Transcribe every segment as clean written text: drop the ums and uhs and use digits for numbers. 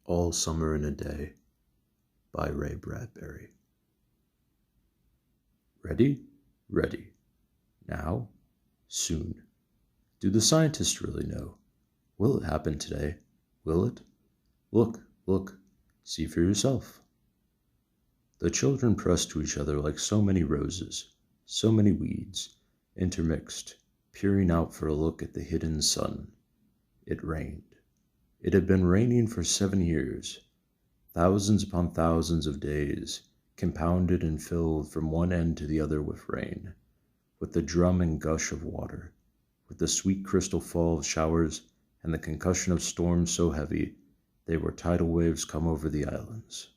All Summer in a Day by Ray Bradbury. Ready? Ready. Now? Soon. Do the scientists really know? Will it happen today? Will it? Look, look, see for yourself. The children pressed to each other like so many roses, so many weeds, intermixed, peering out for a look at the hidden sun. It rained. It had been raining for 7 years, thousands upon thousands of days, compounded and filled from one end to the other with rain, with the drum and gush of water, with the sweet crystal fall of showers and the concussion of storms so heavy they were tidal waves come over the islands.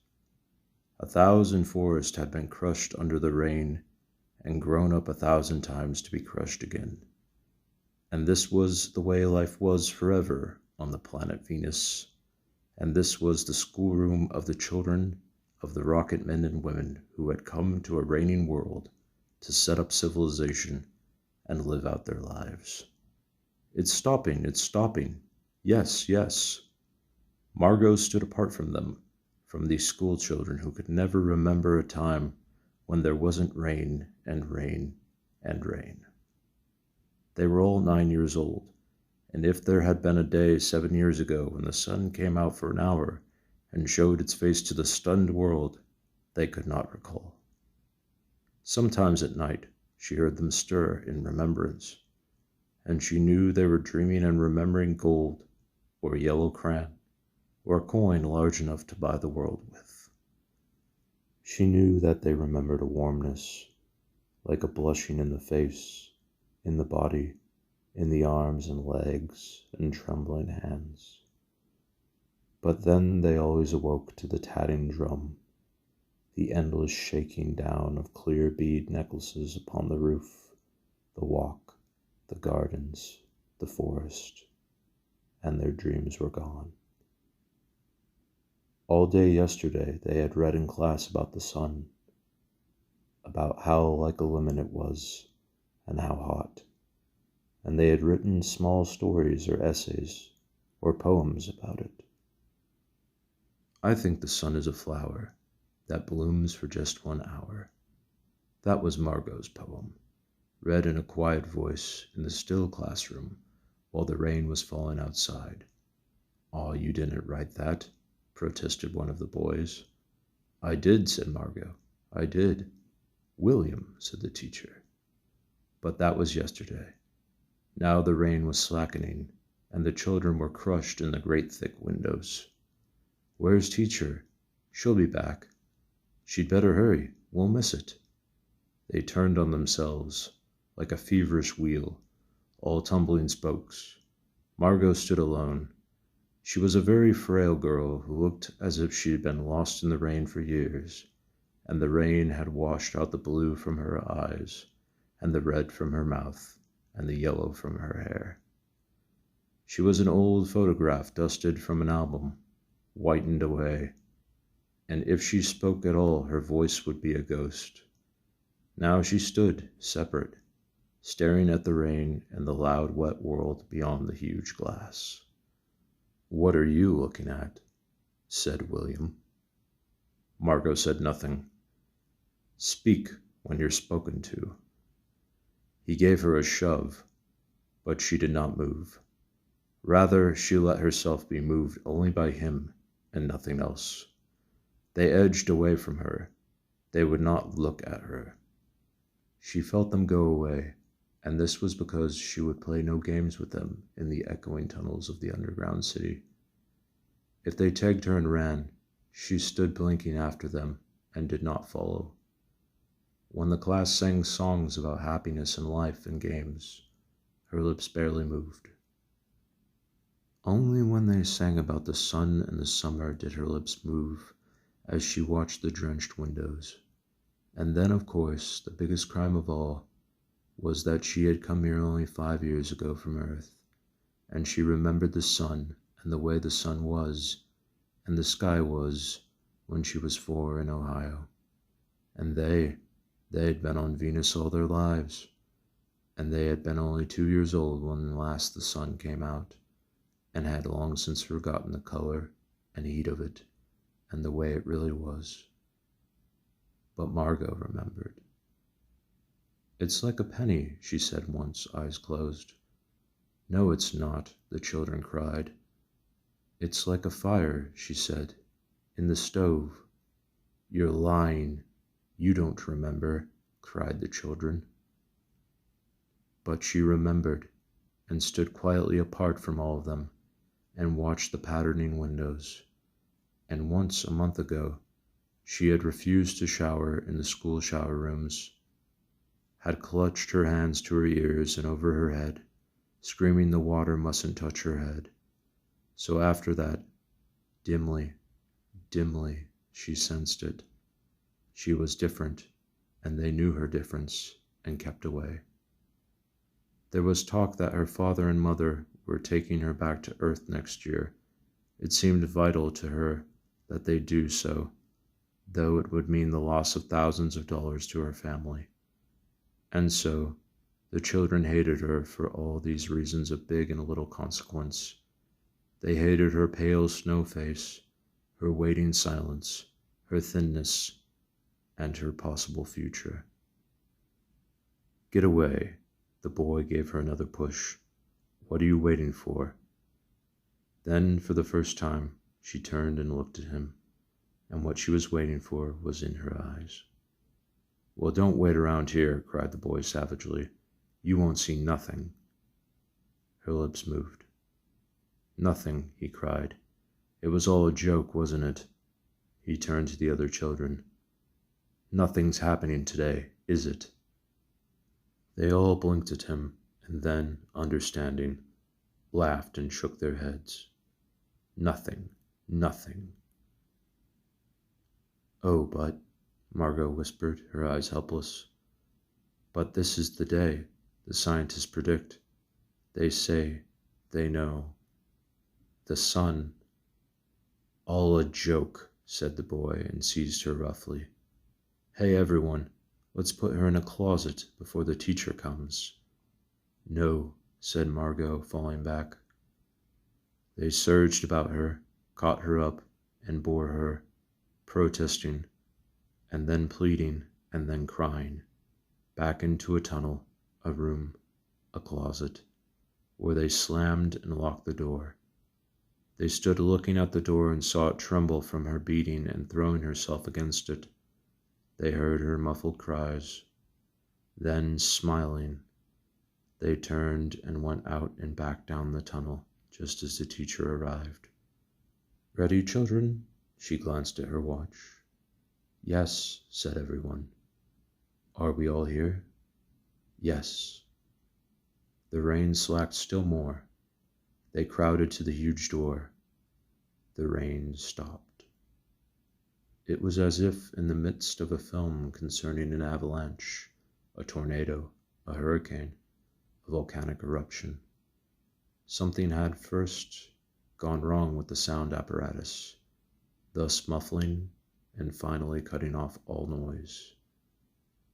1,000 forests had been crushed under the rain and grown up 1,000 times to be crushed again. And this was the way life was forever on the planet Venus, and this was the schoolroom of the children of the rocket men and women who had come to a raining world to set up civilization and live out their lives. It's stopping, it's stopping. Yes, yes. Margot stood apart from them, from these school children who could never remember a time when there wasn't rain and rain and rain. They were all 9 years old, and if there had been a day 7 years ago when the sun came out for an hour and showed its face to the stunned world, they could not recall. Sometimes at night she heard them stir in remembrance, and she knew they were dreaming and remembering gold, or a yellow crayon, or a coin large enough to buy the world with. She knew that they remembered a warmness, like a blushing in the face, in the body, in the arms and legs and trembling hands. But then they always awoke to the tatting drum, the endless shaking down of clear bead necklaces upon the roof, the walk, the gardens, the forest, and their dreams were gone. All day yesterday they had read in class about the sun, about how like a lemon it was, and how hot, and they had written small stories or essays or poems about it. I think the sun is a flower that blooms for just 1 hour. That was Margot's poem, read in a quiet voice in the still classroom while the rain was falling outside. "Aw, you didn't write that," protested one of the boys. "I did," said Margot. "I did." "William," said the teacher. But that was yesterday. Now the rain was slackening, and the children were crushed in the great thick windows. "Where's teacher? She'll be back. She'd better hurry. We'll miss it." They turned on themselves, like a feverish wheel, all tumbling spokes. Margot stood alone. She was a very frail girl who looked as if she had been lost in the rain for years, and the rain had washed out the blue from her eyes, and the red from her mouth, and the yellow from her hair. She was an old photograph dusted from an album, whitened away, and if she spoke at all her voice would be a ghost. Now she stood, separate, staring at the rain and the loud wet world beyond the huge glass. "What are you looking at?" said William. Margot said nothing. "Speak when you're spoken to." He gave her a shove, but she did not move. Rather, she let herself be moved only by him and nothing else. They edged away from her. They would not look at her. She felt them go away, and this was because she would play no games with them in the echoing tunnels of the underground city. If they tagged her and ran, she stood blinking after them and did not follow. When the class sang songs about happiness and life and games, her lips barely moved. Only when they sang about the sun and the summer did her lips move as she watched the drenched windows. And then, of course, the biggest crime of all was that she had come here only 5 years ago from Earth, and she remembered the sun and the way the sun was and the sky was when she was 4 in Ohio. And they had been on Venus all their lives, and they had been only 2 years old when last the sun came out, and had long since forgotten the color and heat of it, and the way it really was. But Margot remembered. "It's like a penny," she said once, eyes closed. "No, it's not," the children cried. "It's like a fire," she said, "in the stove." "You're lying. You don't remember," cried the children. But she remembered, and stood quietly apart from all of them, and watched the patterning windows. And once, a month ago, she had refused to shower in the school shower rooms, had clutched her hands to her ears and over her head, screaming the water mustn't touch her head. So after that, dimly, she sensed it. She was different, and they knew her difference, and kept away. There was talk that her father and mother were taking her back to Earth next year. It seemed vital to her that they do so, though it would mean the loss of thousands of dollars to her family. And so, the children hated her for all these reasons of big and little consequence. They hated her pale snow face, her waiting silence, her thinness, and her possible future. "Get away," the boy gave her another push. "What are you waiting for?" Then, for the first time, she turned and looked at him, and what she was waiting for was in her eyes. "Well, don't wait around here," cried the boy savagely. "You won't see nothing." Her lips moved. "Nothing," he cried. "It was all a joke, wasn't it?" He turned to the other children. "Nothing's happening today, is it?" They all blinked at him, and then, understanding, laughed and shook their heads. "Nothing, nothing." "Oh, but," Margot whispered, her eyes helpless. "But this is the day, the scientists predict. They say, they know. The sun—" "All a joke," said the boy, and seized her roughly. "Hey, everyone, let's put her in a closet before the teacher comes." "No," said Margot, falling back. They surged about her, caught her up, and bore her, protesting, and then pleading, and then crying, back into a tunnel, a room, a closet, where they slammed and locked the door. They stood looking at the door and saw it tremble from her beating and throwing herself against it. They heard her muffled cries. Then, smiling, they turned and went out and back down the tunnel just as the teacher arrived. "Ready, children?" She glanced at her watch. "Yes," said everyone. "Are we all here?" "Yes." The rain slacked still more. They crowded to the huge door. The rain stopped. It was as if in the midst of a film concerning an avalanche, a tornado, a hurricane, a volcanic eruption. Something had first gone wrong with the sound apparatus, thus muffling and finally cutting off all noise,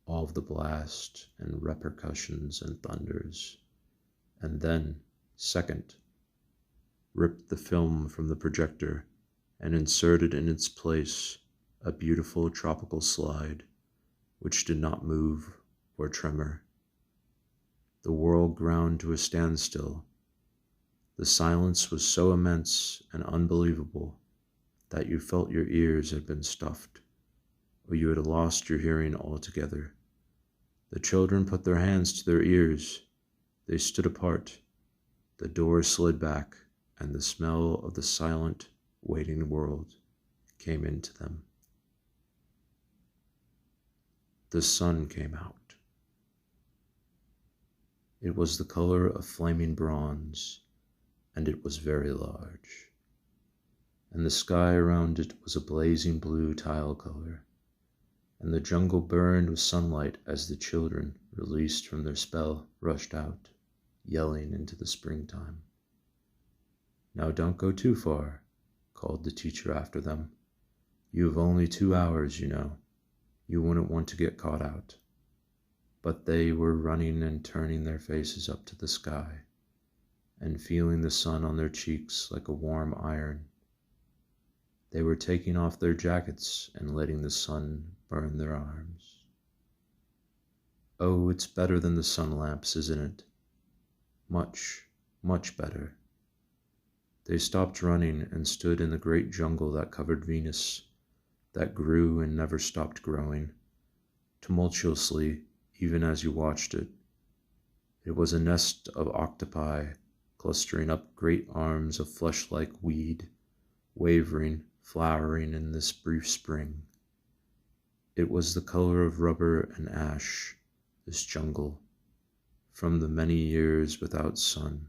all of the blast and repercussions and thunders, and then, second, ripped the film from the projector and inserted in its place a beautiful tropical slide, which did not move or tremor. The world ground to a standstill. The silence was so immense and unbelievable that you felt your ears had been stuffed, or you had lost your hearing altogether. The children put their hands to their ears. They stood apart. The door slid back, and the smell of the silent, waiting world came into them. The sun came out. It was the color of flaming bronze, and it was very large. And the sky around it was a blazing blue tile color, and the jungle burned with sunlight as the children, released from their spell, rushed out, yelling into the springtime. "Now don't go too far," called the teacher after them. "You have only 2 hours, you know. You wouldn't want to get caught out." But they were running and turning their faces up to the sky, and feeling the sun on their cheeks like a warm iron. They were taking off their jackets and letting the sun burn their arms. Oh, it's better than the sun lamps, isn't it? Much, much better. They stopped running and stood in the great jungle that covered Venus, that grew and never stopped growing, tumultuously even as you watched it. It was a nest of octopi clustering up great arms of flesh-like weed, wavering, flowering in this brief spring. It was the color of rubber and ash, this jungle, from the many years without sun.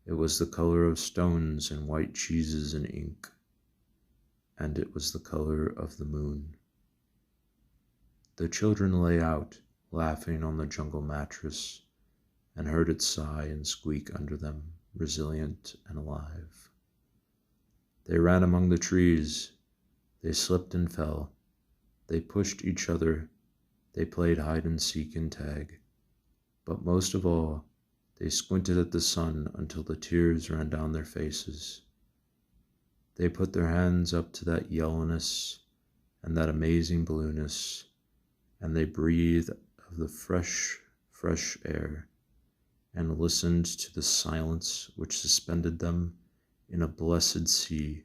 It was the color of stones and white cheeses and ink, and it was the color of the moon. The children lay out, laughing on the jungle mattress, and heard it sigh and squeak under them, resilient and alive. They ran among the trees, they slipped and fell, they pushed each other, they played hide and seek and tag, but most of all, they squinted at the sun until the tears ran down their faces. They put their hands up to that yellowness and that amazing blueness, and they breathed of the fresh, fresh air, and listened to the silence which suspended them in a blessed sea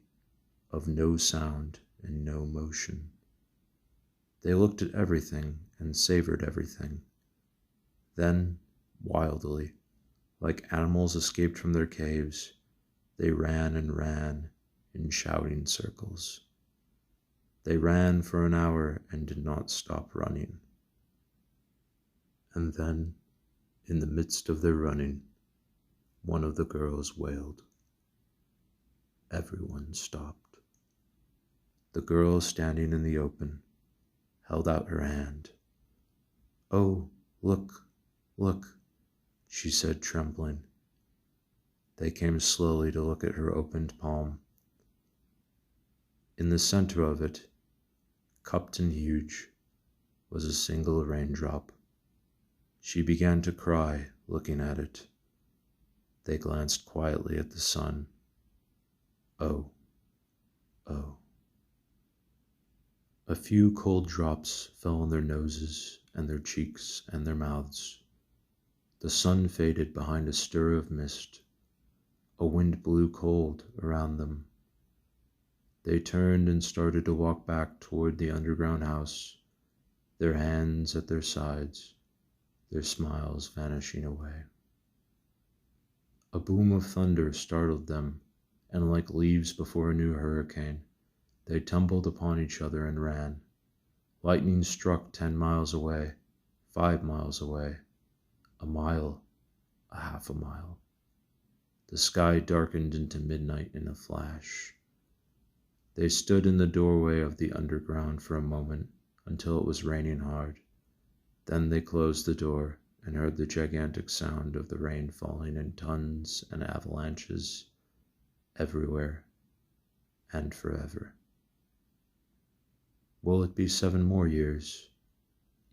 of no sound and no motion. They looked at everything and savored everything. Then, wildly, like animals escaped from their caves, they ran and ran in shouting circles. They ran for an hour and did not stop running. And then, in the midst of their running, one of the girls wailed. Everyone stopped. The girl, standing in the open, held out her hand. "Oh, look, look," she said, trembling. They came slowly to look at her opened palm. In the center of it, cupped and huge, was a single raindrop. She began to cry, looking at it. They glanced quietly at the sun. Oh, oh. A few cold drops fell on their noses and their cheeks and their mouths. The sun faded behind a stir of mist. A wind blew cold around them. They turned and started to walk back toward the underground house, their hands at their sides, their smiles vanishing away. A boom of thunder startled them, and like leaves before a new hurricane, they tumbled upon each other and ran. Lightning struck 10 miles away, 5 miles away, a mile, a half a mile. The sky darkened into midnight in a flash. They stood in the doorway of the underground for a moment until it was raining hard. Then they closed the door and heard the gigantic sound of the rain falling in tons and avalanches everywhere and forever. Will it be 7 more years?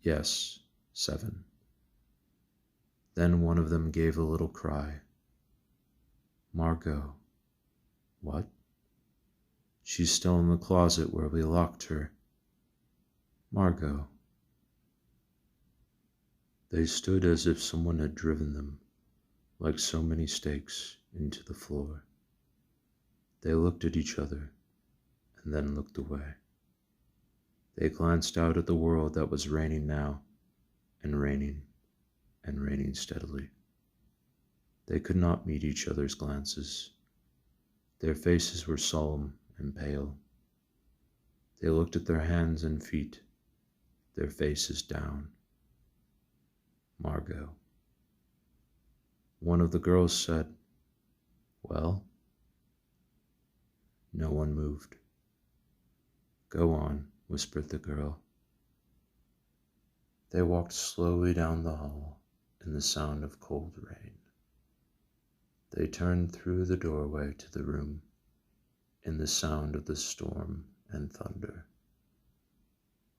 Yes, 7. Then one of them gave a little cry. Margot. What? She's still in the closet where we locked her. Margot. They stood as if someone had driven them, like so many stakes, into the floor. They looked at each other, and then looked away. They glanced out at the world that was raining now, and raining steadily. They could not meet each other's glances. Their faces were solemn and pale. They looked at their hands and feet, their faces down. Margot. One of the girls said, Well? No one moved. Go on, whispered the girl. They walked slowly down the hall in the sound of cold rain. They turned through the doorway to the room in the sound of the storm and thunder.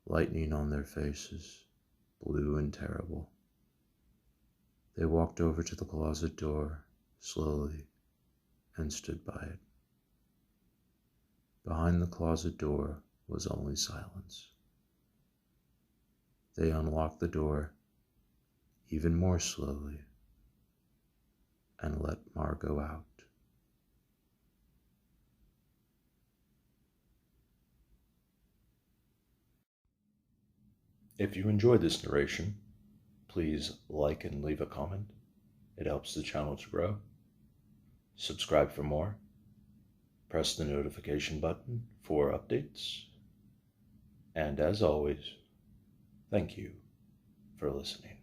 Lightning on their faces, blue and terrible. They walked over to the closet door slowly and stood by it. Behind the closet door was only silence. They unlocked the door even more slowly and let Margot out. If you enjoyed this narration, please like and leave a comment. It helps the channel to grow. Subscribe for more. Press the notification button for updates. And as always, thank you for listening.